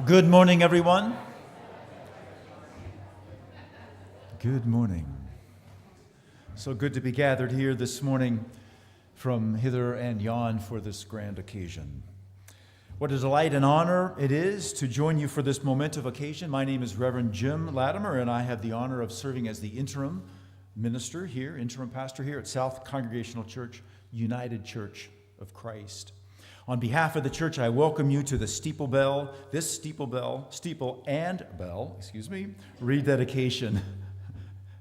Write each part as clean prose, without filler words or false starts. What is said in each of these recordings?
Good morning, everyone. Good morning. So good to be gathered here this morning from hither and yon for this grand occasion. What a delight and honor it is to join you for this momentous occasion. My name is Reverend Jim Latimer, and I have the honor of serving as the interim minister here, interim pastor here at South Congregational Church, United Church of Christ. On behalf of the church, I welcome you to the steeple and bell, rededication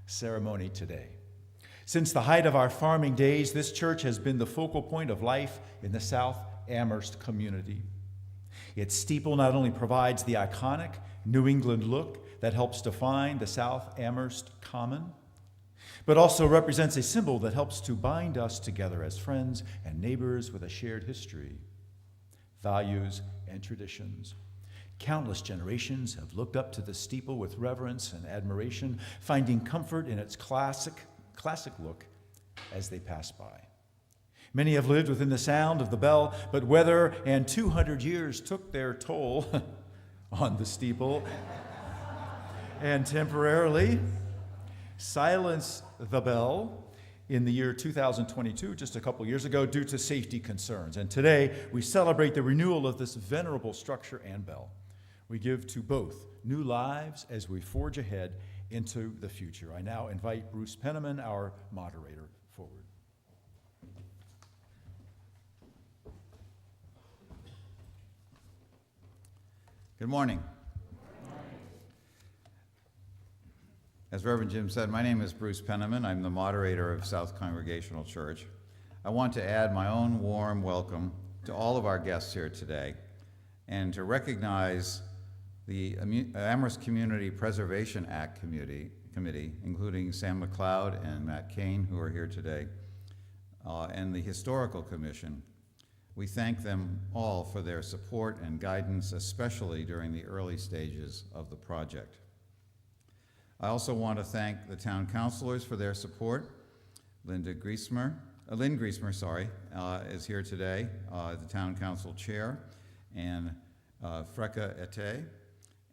ceremony today. Since the height of our farming days, this church has been the focal point of life in the South Amherst community. Its steeple not only provides the iconic New England look that helps define the South Amherst Common, but also represents a symbol that helps to bind us together as friends and neighbors with a shared history, values, and traditions. Countless generations have looked up to the steeple with reverence and admiration, finding comfort in its classic look as they pass by. Many have lived within the sound of the bell, but weather and 200 years took their toll on the steeple and temporarily silenced the bell in the year 2022, just a couple years ago, due to safety concerns. And today, we celebrate the renewal of this venerable structure and bell. We give to both new lives as we forge ahead into the future. I now invite Bruce Penniman, our moderator, forward. Good morning. As Reverend Jim said, my name is Bruce Penniman. I'm the moderator of South Congregational Church. I want to add my own warm welcome to all of our guests here today and to recognize the Amherst Community Preservation Act Committee, including Sam McLeod and Matt Kane, who are here today, and the Historical Commission. We thank them all for their support and guidance, especially during the early stages of the project. I also want to thank the town councilors for their support. Lynn Griesmer is here today, the town council chair, and Freka Ete,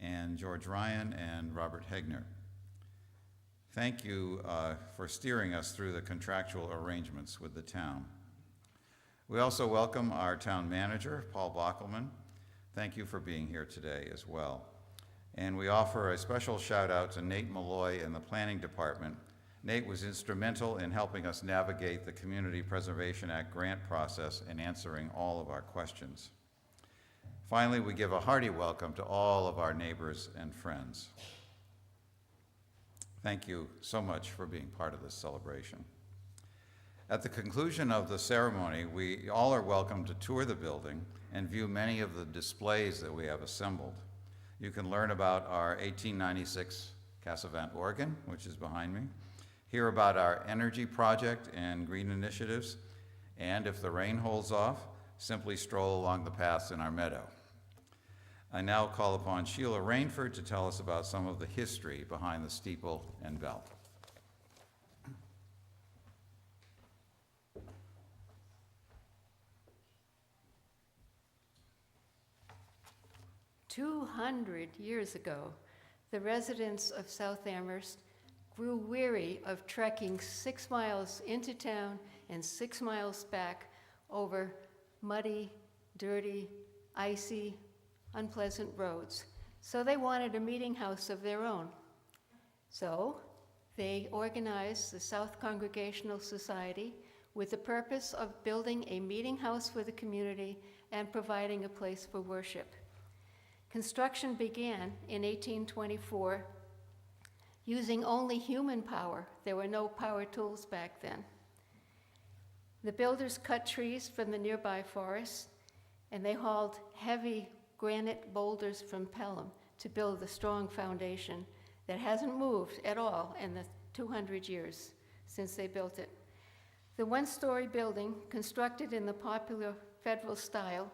and George Ryan, and Robert Hegner. Thank you for steering us through the contractual arrangements with the town. We also welcome our town manager, Paul Bockelman. Thank you for being here today as well. And we offer a special shout out to Nate Malloy in the Planning Department. Nate was instrumental in helping us navigate the Community Preservation Act grant process and answering all of our questions. Finally, we give a hearty welcome to all of our neighbors and friends. Thank you so much for being part of this celebration. At the conclusion of the ceremony, we all are welcome to tour the building and view many of the displays that we have assembled. You can learn about our 1896 Cassavant organ, which is behind me, hear about our energy project and green initiatives, and if the rain holds off, simply stroll along the paths in our meadow. I now call upon Sheila Rainford to tell us about some of the history behind the steeple and bell. 200 years ago, the residents of South Amherst grew weary of trekking 6 miles into town and 6 miles back over muddy, dirty, icy, unpleasant roads. So they wanted a meeting house of their own. So they organized the South Congregational Society with the purpose of building a meeting house for the community and providing a place for worship. Construction began in 1824 using only human power. There were no power tools back then. The builders cut trees from the nearby forest, and they hauled heavy granite boulders from Pelham to build the strong foundation that hasn't moved at all in the 200 years since they built it. The one-story building, constructed in the popular Federal style,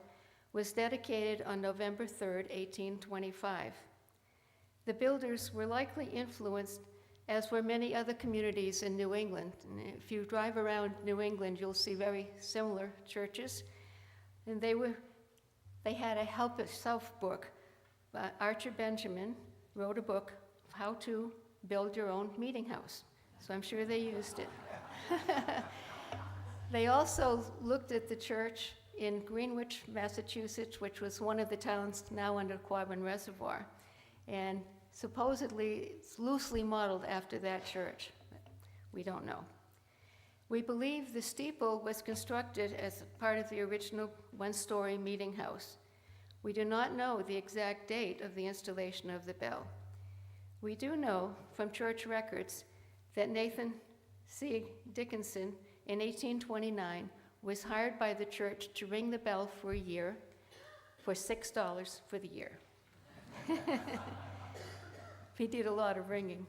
was dedicated on November 3rd, 1825. The builders were likely influenced, as were many other communities in New England. And if you drive around New England, you'll see very similar churches. And they had a help yourself book Archer Benjamin wrote a book of how to build your own meeting house. So I'm sure they used it. They also looked at the church in Greenwich, Massachusetts, which was one of the towns now under Quabbin Reservoir. And supposedly it's loosely modeled after that church. We don't know. We believe the steeple was constructed as part of the original one-story meeting house. We do not know the exact date of the installation of the bell. We do know from church records that Nathan C. Dickinson in 1829 was hired by the church to ring the bell for a year for $6 for the year. He did a lot of ringing.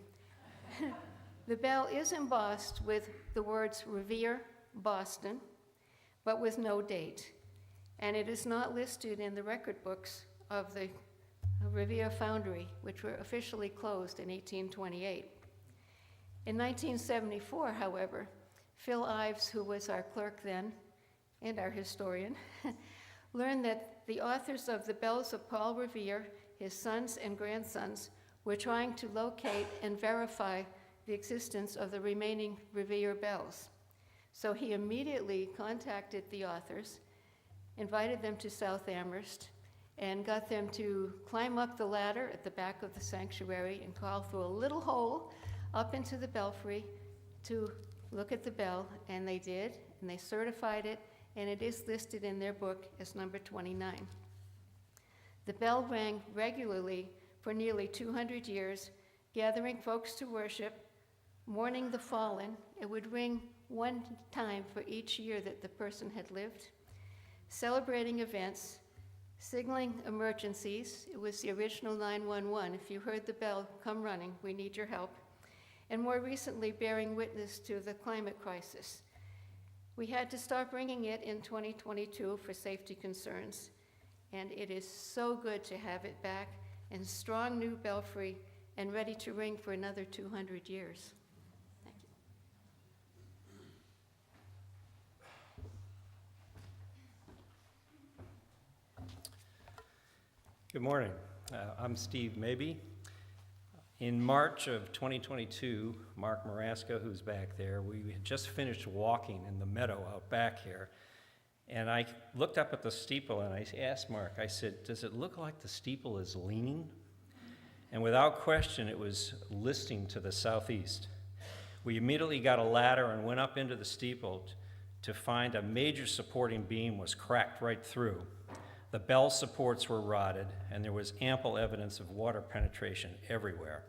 The bell is embossed with the words Revere, Boston, but with no date. And it is not listed in the record books of the Revere Foundry, which were officially closed in 1828. In 1974, however, Phil Ives, who was our clerk then and our historian, learned that the authors of the Bells of Paul Revere, his sons and grandsons, were trying to locate and verify the existence of the remaining Revere bells. So he immediately contacted the authors, invited them to South Amherst, and got them to climb up the ladder at the back of the sanctuary and crawl through a little hole up into the belfry to look at the bell, and they did, and they certified it, and it is listed in their book as number 29. The bell rang regularly for nearly 200 years, gathering folks to worship, mourning the fallen. It would ring one time for each year that the person had lived, celebrating events, signaling emergencies. It was the original 911. If you heard the bell, come running, we need your help. And more recently, bearing witness to the climate crisis. We had to stop ringing it in 2022 for safety concerns, and it is so good to have it back in strong new belfry and ready to ring for another 200 years. Thank you. Good morning. I'm Steve Mabey. In March of 2022, Mark Marasco, who's back there, we had just finished walking in the meadow out back here, and I looked up at the steeple and I asked Mark, I said, does it look like the steeple is leaning? And without question, it was listing to the southeast. We immediately got a ladder and went up into the steeple to find a major supporting beam was cracked right through. The bell supports were rotted, and there was ample evidence of water penetration everywhere.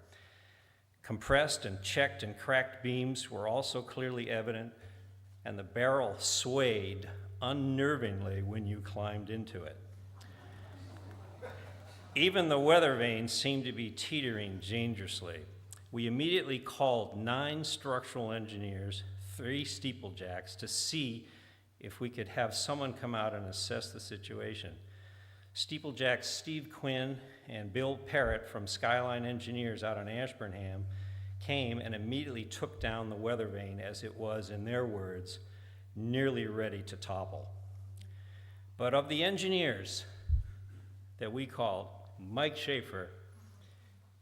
Compressed and checked and cracked beams were also clearly evident, and the barrel swayed unnervingly when you climbed into it. Even the weather vane seemed to be teetering dangerously. We immediately called 9 structural engineers, 3 steeplejacks, to see if we could have someone come out and assess the situation. Steeplejacks Steve Quinn and Bill Parrott from Skyline Engineers out on Ashburnham came and immediately took down the weather vane as it was, in their words, nearly ready to topple. But of the engineers that we called, Mike Schaefer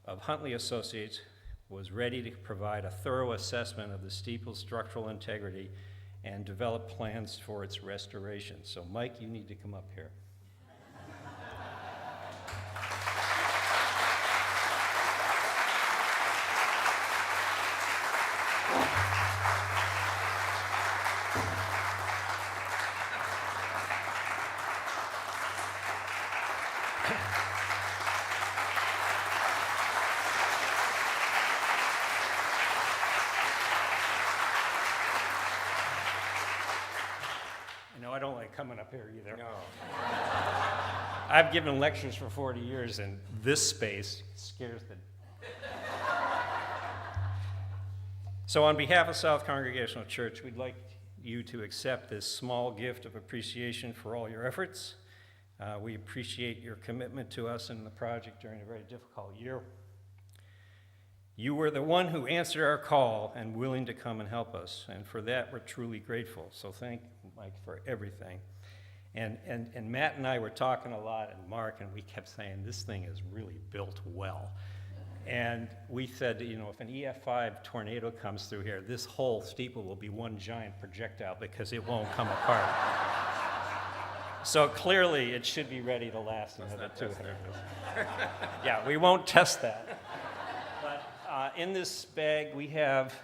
of Huntley Associates was ready to provide a thorough assessment of the steeple's structural integrity and develop plans for its restoration. So Mike, you need to come up here. I don't like coming up here either. No. I've given lectures for 40 years, and this space scares the... So on behalf of South Congregational Church, we'd like you to accept this small gift of appreciation for all your efforts. We appreciate your commitment to us and the project during a very difficult year. You were the one who answered our call and willing to come and help us, and for that we're truly grateful. So thank you, Mike, for everything. And Matt and I were talking a lot, and Mark, and we kept saying, this thing is really built well. And we said, you know, if an EF5 tornado comes through here, this whole steeple will be one giant projectile because it won't come apart. So clearly, it should be ready to last another 200 years. Yeah, we won't test that. But in this bag, we have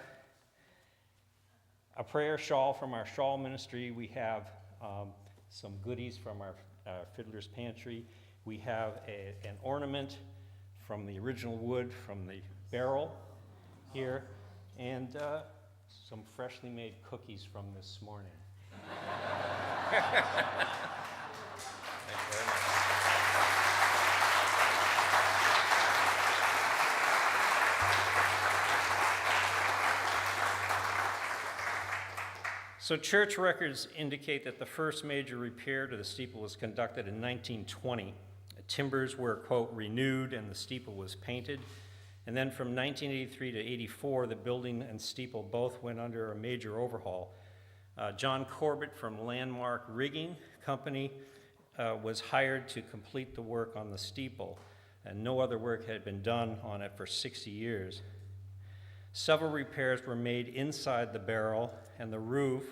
a prayer shawl from our shawl ministry. We have some goodies from our Fiddler's Pantry. We have an ornament from the original wood from the barrel here, and some freshly made cookies from this morning. So church records indicate that the first major repair to the steeple was conducted in 1920. The timbers were, quote, renewed and the steeple was painted. And then from 1983 to 84, the building and steeple both went under a major overhaul. John Corbett from Landmark Rigging Company was hired to complete the work on the steeple, and no other work had been done on it for 60 years. Several repairs were made inside the barrel, and the roof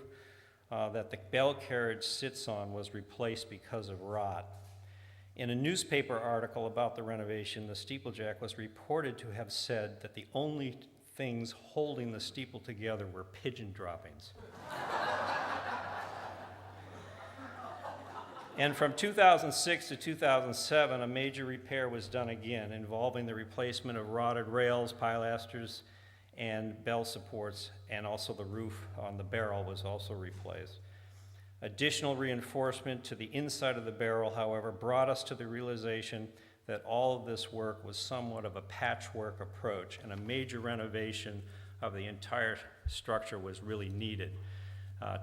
that the bell carriage sits on was replaced because of rot. In a newspaper article about the renovation, the steeplejack was reported to have said that the only things holding the steeple together were pigeon droppings. And from 2006 to 2007, a major repair was done again, involving the replacement of rotted rails, pilasters, and bell supports, and also the roof on the barrel was also replaced. Additional reinforcement to the inside of the barrel, however, brought us to the realization that all of this work was somewhat of a patchwork approach, and a major renovation of the entire structure was really needed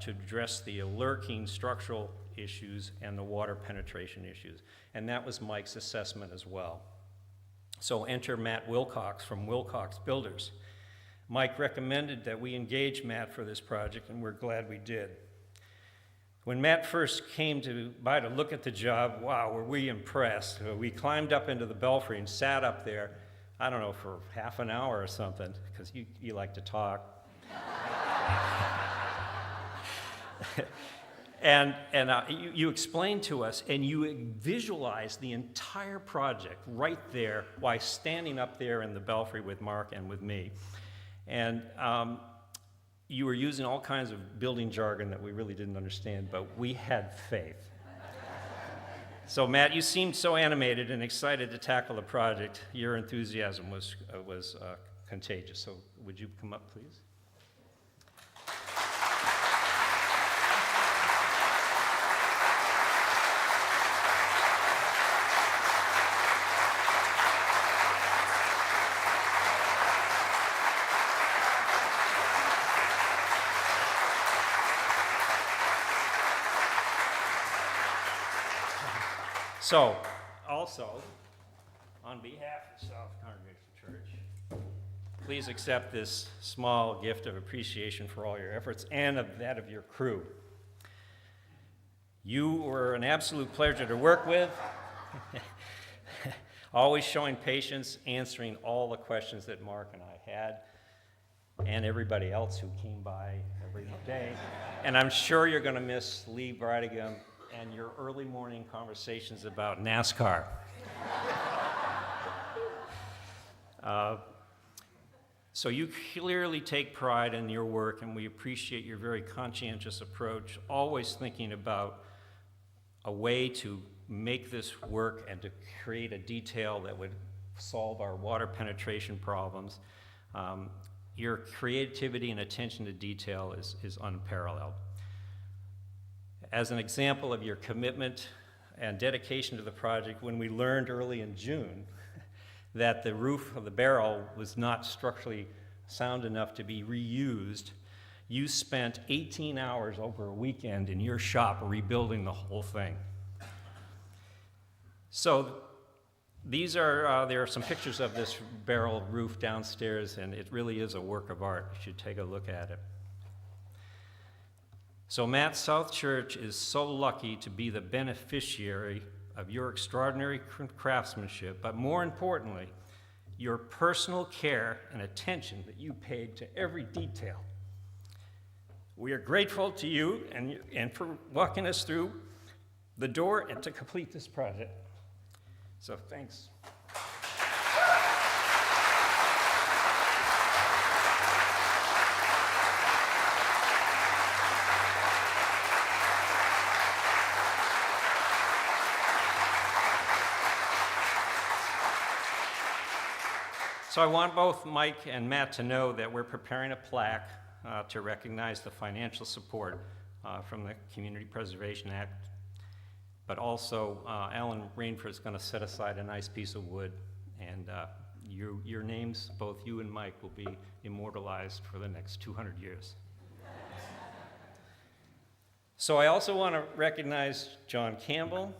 to address the lurking structural issues and the water penetration issues. And that was Mike's assessment as well. So enter Matt Wilcox from Wilcox Builders. Mike recommended that we engage Matt for this project, and we're glad we did. When Matt first came by to look at the job, wow, were we impressed. We climbed up into the belfry and sat up there, I don't know, for half an hour or something, because you like to talk. And you explained to us, and you visualized the entire project right there while standing up there in the belfry with Mark and with me. And you were using all kinds of building jargon that we really didn't understand, but we had faith. So Matt, you seemed so animated and excited to tackle the project. Your enthusiasm was contagious. So would you come up, please? So, also, on behalf of South Congregational Church, please accept this small gift of appreciation for all your efforts and of that of your crew. You were an absolute pleasure to work with, always showing patience, answering all the questions that Mark and I had, and everybody else who came by every day. And I'm sure you're going to miss Lee Brightingham and your early morning conversations about NASCAR. So you clearly take pride in your work, and we appreciate your very conscientious approach, always thinking about a way to make this work and to create a detail that would solve our water penetration problems. Your creativity and attention to detail is unparalleled. As an example of your commitment and dedication to the project, when we learned early in June that the roof of the barrel was not structurally sound enough to be reused, you spent 18 hours over a weekend in your shop rebuilding the whole thing. So there are some pictures of this barrel roof downstairs, and it really is a work of art. You should take a look at it. So Matt, South Church is so lucky to be the beneficiary of your extraordinary craftsmanship, but more importantly, your personal care and attention that you paid to every detail. We are grateful to you and for walking us through the door and to complete this project. So thanks. So I want both Mike and Matt to know that we're preparing a plaque to recognize the financial support from the Community Preservation Act. But also, Alan Rainford is going to set aside a nice piece of wood, and your names, both you and Mike, will be immortalized for the next 200 years. So I also want to recognize John Campbell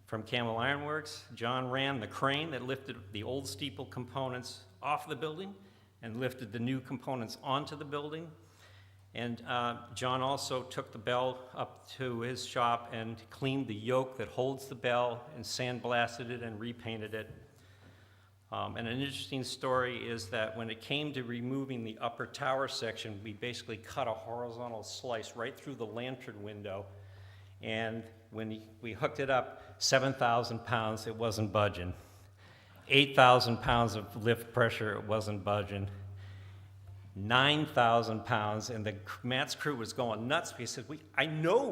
from Campbell Ironworks. John ran the crane that lifted the old steeple components off the building and lifted the new components onto the building. And John also took the bell up to his shop and cleaned the yoke that holds the bell and sandblasted it and repainted it. And an interesting story is that when it came to removing the upper tower section, we basically cut a horizontal slice right through the lantern window. And when we hooked it up, 7,000 pounds, it wasn't budging. 8,000 pounds of lift pressure, it wasn't budging. 9,000 pounds, and Matt's crew was going nuts. He said, I know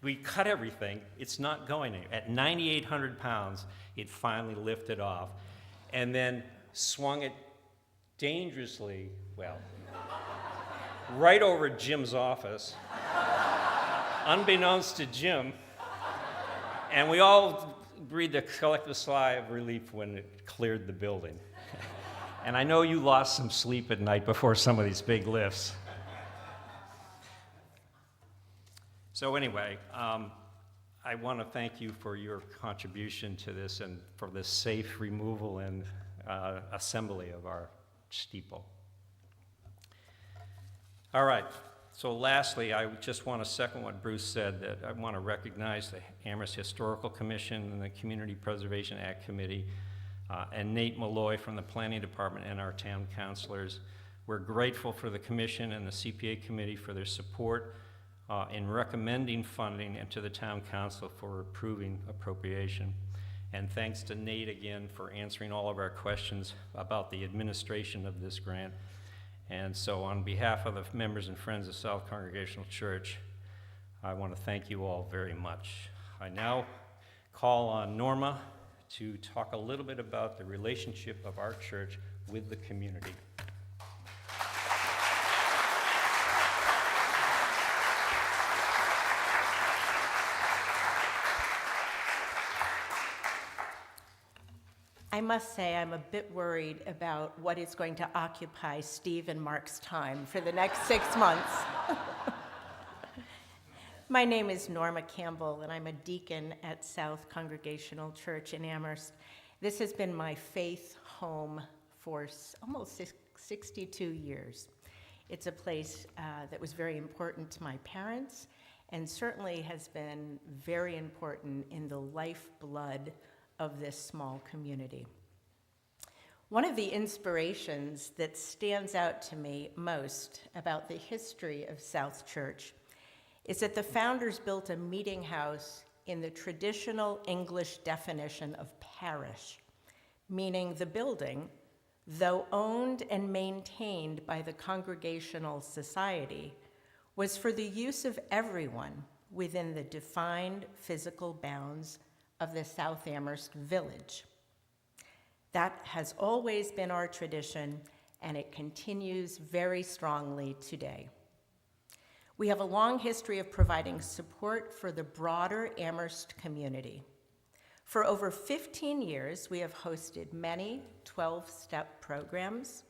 we cut everything. It's not going anywhere. At 9,800 pounds, it finally lifted off, and then swung it dangerously, well, right over Jim's office, unbeknownst to Jim. And we all breathed a collective sigh of relief when it cleared the building. And I know you lost some sleep at night before some of these big lifts. So anyway, I want to thank you for your contribution to this and for the safe removal and assembly of our steeple. All right. So lastly, I just want to second what Bruce said, that I want to recognize the Amherst Historical Commission and the Community Preservation Act Committee, and Nate Malloy from the Planning Department and our town councilors. We're grateful for the commission and the CPA committee for their support in recommending funding and to the town council for approving appropriation. And thanks to Nate again for answering all of our questions about the administration of this grant. And so on behalf of the members and friends of South Congregational Church, I want to thank you all very much. I now call on Norma to talk a little bit about the relationship of our church with the community. I must say I'm a bit worried about what is going to occupy Steve and Mark's time for the next 6 months. My name is Norma Campbell, and I'm a deacon at South Congregational Church in Amherst. This has been my faith home for almost 62 years. It's a place that was very important to my parents and certainly has been very important in the lifeblood of this small community. One of the inspirations that stands out to me most about the history of South Church is that the founders built a meeting house in the traditional English definition of parish, meaning the building, though owned and maintained by the Congregational Society, was for the use of everyone within the defined physical bounds of the South Amherst village. That has always been our tradition, and it continues very strongly today. We have a long history of providing support for the broader Amherst community. For over 15 years, we have hosted many 12-step programs,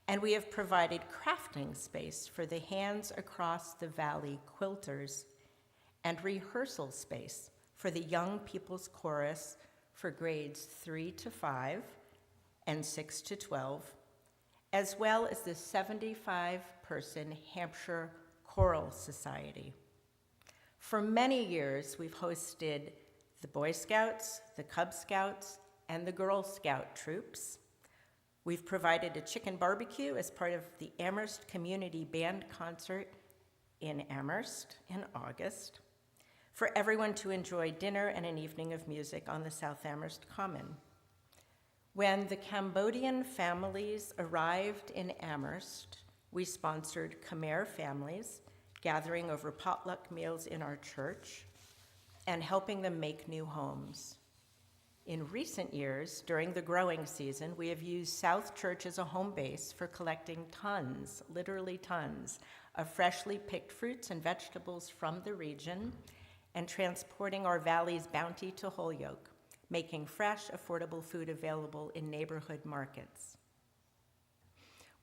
and we have provided crafting space for the Hands Across the Valley quilters and rehearsal space for the Young People's Chorus for grades 3 to 5 and 6 to 12, as well as the 75-person Hampshire Choral Society. For many years, we've hosted the Boy Scouts, the Cub Scouts, and the Girl Scout troops. We've provided a chicken barbecue as part of the Amherst Community Band Concert in Amherst in August for everyone to enjoy dinner and an evening of music on the South Amherst Common. When the Cambodian families arrived in Amherst, we sponsored Khmer families, gathering over potluck meals in our church and helping them make new homes. In recent years, during the growing season, we have used South Church as a home base for collecting tons, literally tons, of freshly picked fruits and vegetables from the region and transporting our valley's bounty to Holyoke, making fresh, affordable food available in neighborhood markets.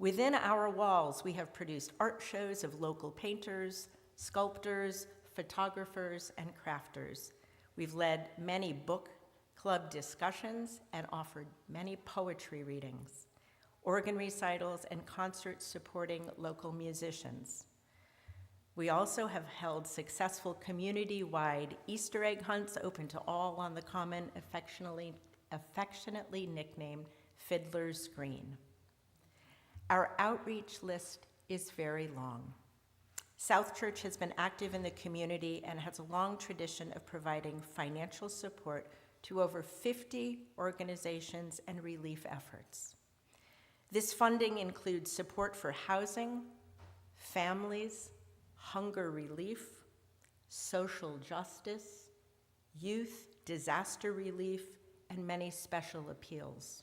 Within our walls, we have produced art shows of local painters, sculptors, photographers, and crafters. We've led many book club discussions and offered many poetry readings, organ recitals, and concerts supporting local musicians. We also have held successful community-wide Easter egg hunts open to all on the Common, affectionately nicknamed Fiddler's Green. Our outreach list is very long. South Church has been active in the community and has a long tradition of providing financial support to over 50 organizations and relief efforts. This funding includes support for housing, families, hunger relief, social justice, youth, disaster relief, and many special appeals.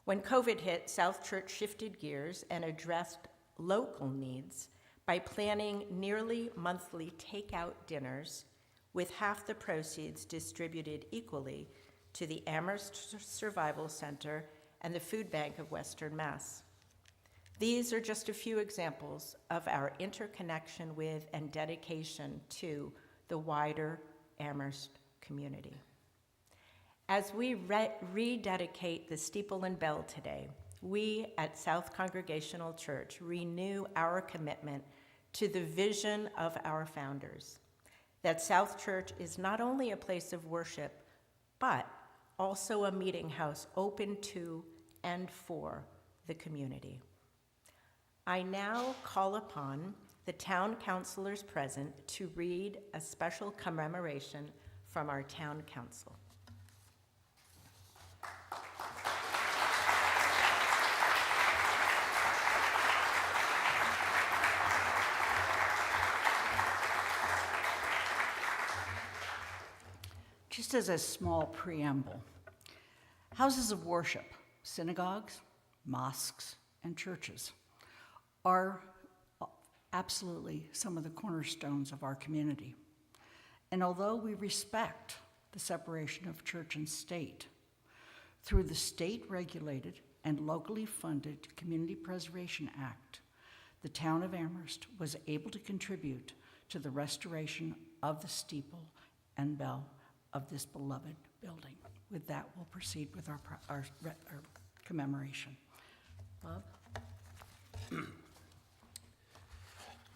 When COVID hit, South Church shifted gears and addressed local needs by planning nearly monthly takeout dinners with half the proceeds distributed equally to the Amherst Survival Center and the Food Bank of Western Mass. These are just a few examples of our interconnection with and dedication to the wider Amherst community. As we rededicate the steeple and bell today, we at South Congregational Church renew our commitment to the vision of our founders, that South Church is not only a place of worship, but also a meeting house open to and for the community. I now call upon the town councilors present to read a special commemoration from our town council. Just as a small preamble, houses of worship, synagogues, mosques, and churches are absolutely some of the cornerstones of our community. And although we respect the separation of church and state, through the state-regulated and locally funded Community Preservation Act, the town of Amherst was able to contribute to the restoration of the steeple and bell of this beloved building. With that, we'll proceed with our commemoration. Bob?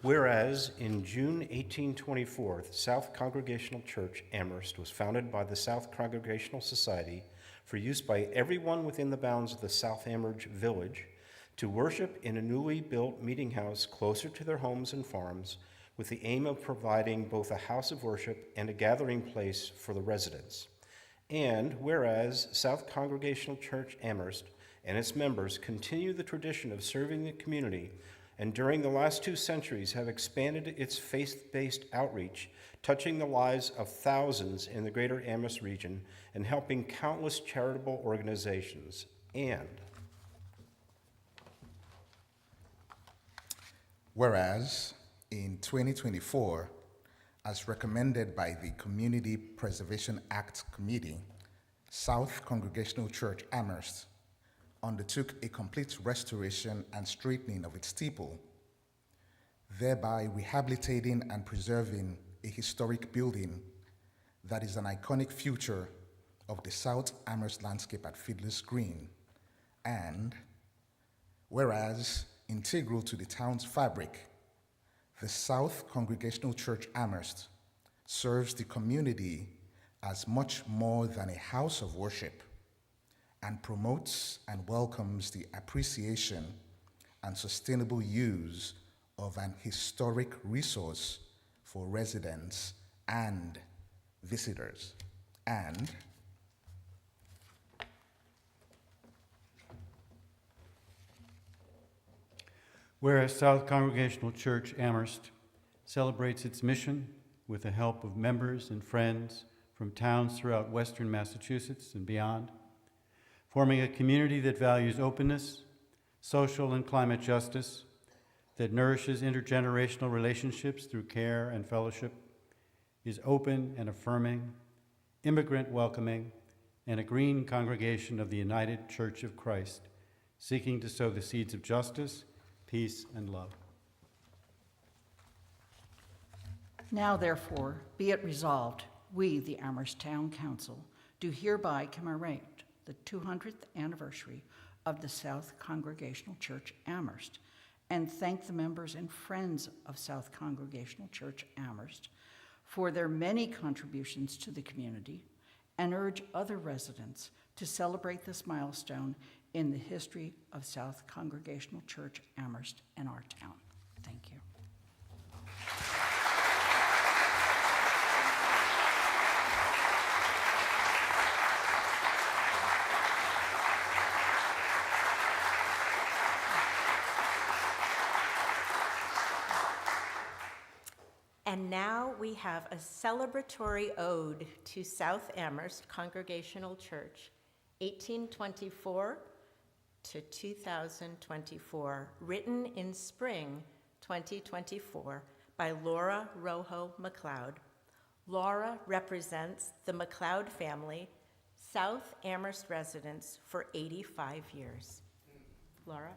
Whereas in June 1824, the South Congregational Church, Amherst, was founded by the South Congregational Society for use by everyone within the bounds of the South Amherst village to worship in a newly built meeting house closer to their homes and farms, with the aim of providing both a house of worship and a gathering place for the residents. And whereas South Congregational Church, Amherst, and its members continue the tradition of serving the community, and during the last 2 centuries have expanded its faith-based outreach, touching the lives of thousands in the greater Amherst region and helping countless charitable organizations. And whereas in 2024, as recommended by the Community Preservation Act Committee, South Congregational Church, Amherst, undertook a complete restoration and straightening of its steeple, thereby rehabilitating and preserving a historic building that is an iconic feature of the South Amherst landscape at Fiddler's Green. And whereas integral to the town's fabric, The South Congregational Church Amherst serves the community as much more than a house of worship and promotes and welcomes the appreciation and sustainable use of an historic resource for residents and visitors. And whereas South Congregational Church Amherst celebrates its mission with the help of members and friends from towns throughout western Massachusetts and beyond, forming a community that values openness, social and climate justice, that nourishes intergenerational relationships through care and fellowship, is open and affirming, immigrant welcoming, and a green congregation of the United Church of Christ, seeking to sow the seeds of justice, peace, and love. Now, therefore, be it resolved, we, the Amherst Town Council, do hereby commemorate the 200th anniversary of the South Congregational Church Amherst, and thank the members and friends of South Congregational Church Amherst for their many contributions to the community, and urge other residents to celebrate this milestone in the history of South Congregational Church Amherst and our town. Thank you. And now we have a celebratory ode to South Amherst Congregational Church, 1824 to 2024, written in spring 2024 by Laura Rojo McLeod. Laura represents the McLeod family, South Amherst residents for 85 years. Laura?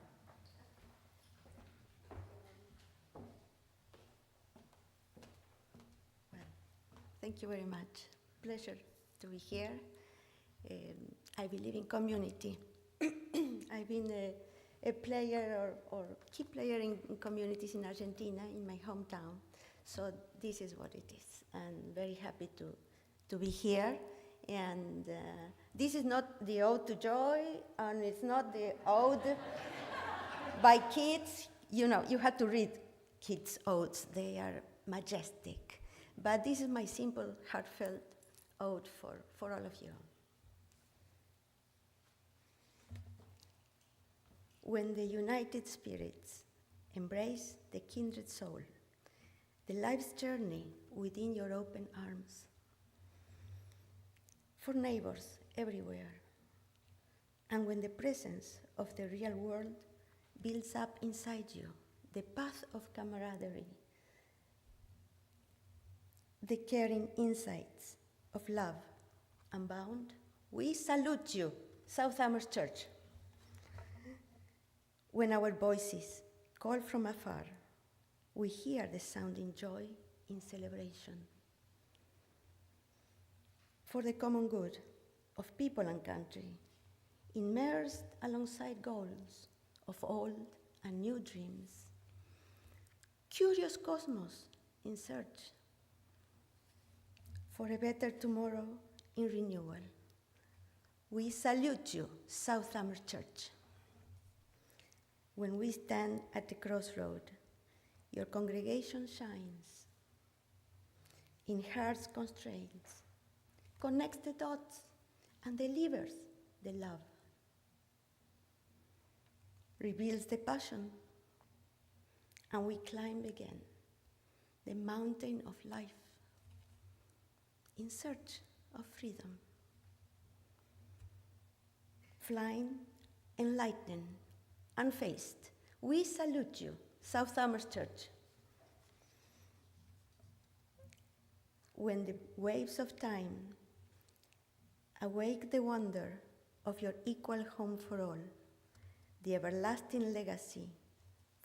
Thank you very much. Pleasure to be here. I believe in community. I've been a player or key player in communities in Argentina, in my hometown. So this is what it is. I'm very happy to be here. And this is not the ode to joy, and it's not the ode by kids. You know, you have to read kids' odes. They are majestic. But this is my simple, heartfelt ode for all of you. When the united spirits embrace the kindred soul, the life's journey within your open arms, for neighbors everywhere, and when the presence of the real world builds up inside you the path of camaraderie, the caring insights of love unbound, we salute you, South Amherst Church. When our voices call from afar, we hear the sounding joy in celebration. For the common good of people and country, immersed alongside goals of old and new dreams, curious cosmos in search for a better tomorrow in renewal. We salute you, South Amherst Church. When we stand at the crossroad, your congregation shines. In heart's constraints, connects the dots and delivers the love. Reveals the passion, and we climb again the mountain of life in search of freedom. Flying, enlightened, unfazed, we salute you, South Amherst Church. When the waves of time awake the wonder of your equal home for all, the everlasting legacy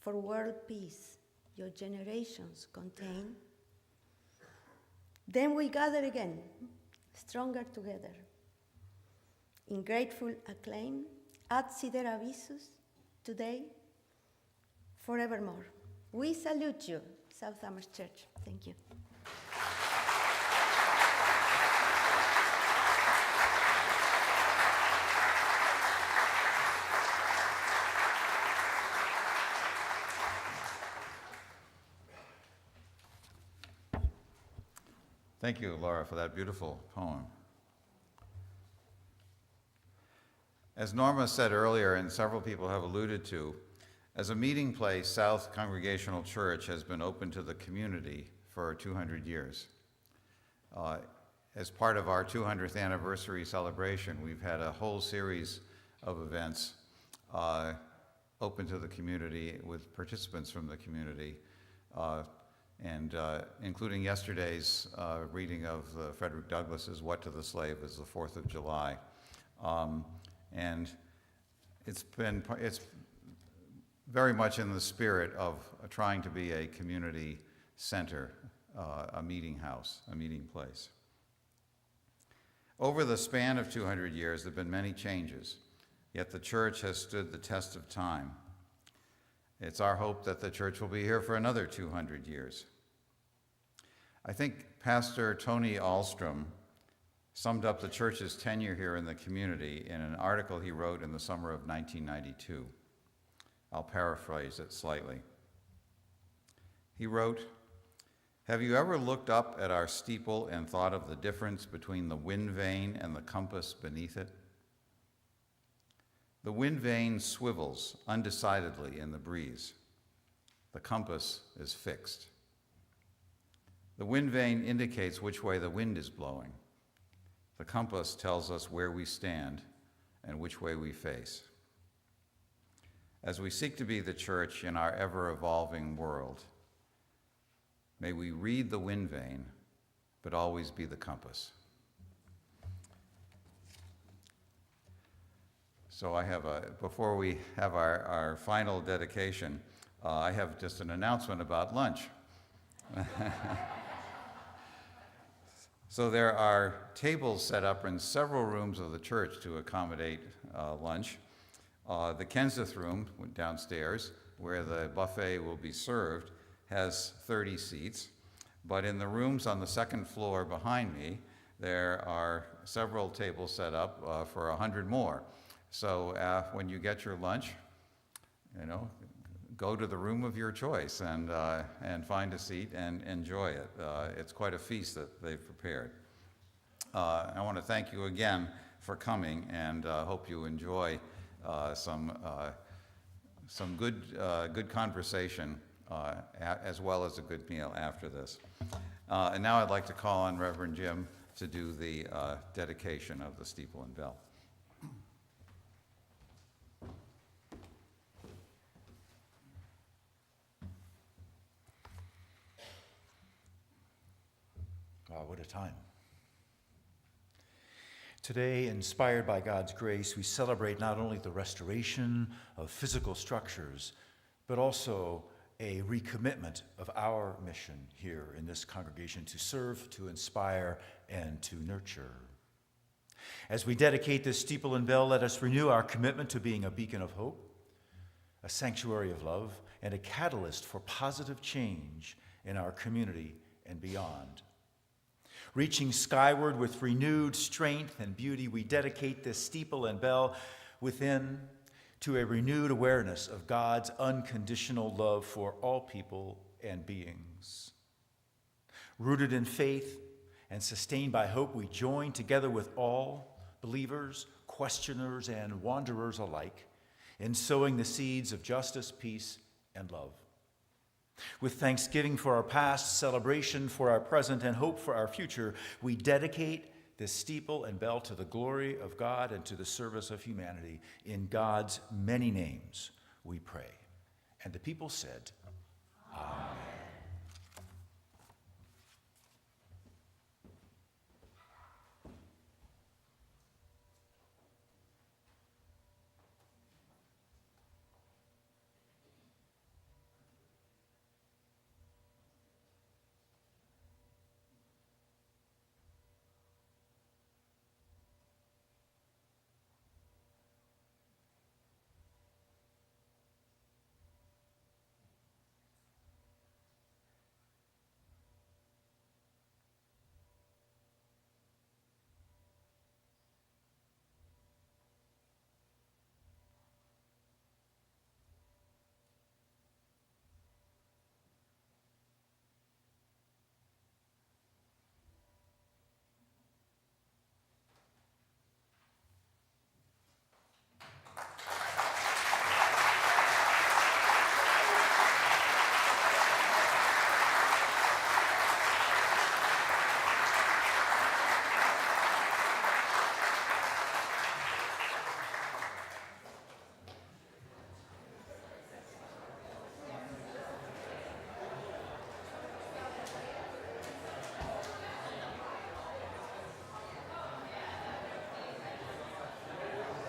for world peace your generations contain, then we gather again, stronger together, in grateful acclaim, ad sidera visus, today, forevermore. We salute you, South Amherst Church. Thank you. Thank you, Laura, for that beautiful poem. As Norma said earlier, and several people have alluded to, as a meeting place, South Congregational Church has been open to the community for 200 years. As part of our 200th anniversary celebration, we've had a whole series of events open to the community with participants from the community, and including yesterday's reading of Frederick Douglass's What to the Slave is the 4th of July. And it's very much in the spirit of trying to be a community center, a meeting house, a meeting place. Over the span of 200 years, there have been many changes, yet the church has stood the test of time. It's our hope that the church will be here for another 200 years. I think Pastor Tony Ahlstrom summed up the church's tenure here in the community in an article he wrote in the summer of 1992. I'll paraphrase it slightly. He wrote, "Have you ever looked up at our steeple and thought of the difference between the wind vane and the compass beneath it? The wind vane swivels undecidedly in the breeze. The compass is fixed. The wind vane indicates which way the wind is blowing. The compass tells us where we stand and which way we face. As we seek to be the church in our ever-evolving world, may we read the wind vane, but always be the compass." So before we have our final dedication, I have just an announcement about lunch. So there are tables set up in several rooms of the church to accommodate lunch. The Kenseth room downstairs, where the buffet will be served, has 30 seats, but in the rooms on the second floor behind me, there are several tables set up for 100 more. So when you get your lunch, go to the room of your choice and find a seat and enjoy it. It's quite a feast that they've prepared. I want to thank you again for coming, and hope you enjoy some good conversation as well as a good meal after this. And now I'd like to call on Reverend Jim to do the dedication of the steeple and bell. Wow, what a time. Today, inspired by God's grace, we celebrate not only the restoration of physical structures, but also a recommitment of our mission here in this congregation to serve, to inspire, and to nurture. As we dedicate this steeple and bell, let us renew our commitment to being a beacon of hope, a sanctuary of love, and a catalyst for positive change in our community and beyond. Reaching skyward with renewed strength and beauty, we dedicate this steeple and bell within to a renewed awareness of God's unconditional love for all people and beings. Rooted in faith and sustained by hope, we join together with all believers, questioners, and wanderers alike in sowing the seeds of justice, peace, and love. With thanksgiving for our past, celebration for our present, and hope for our future, we dedicate this steeple and bell to the glory of God and to the service of humanity. In God's many names we pray. And the people said,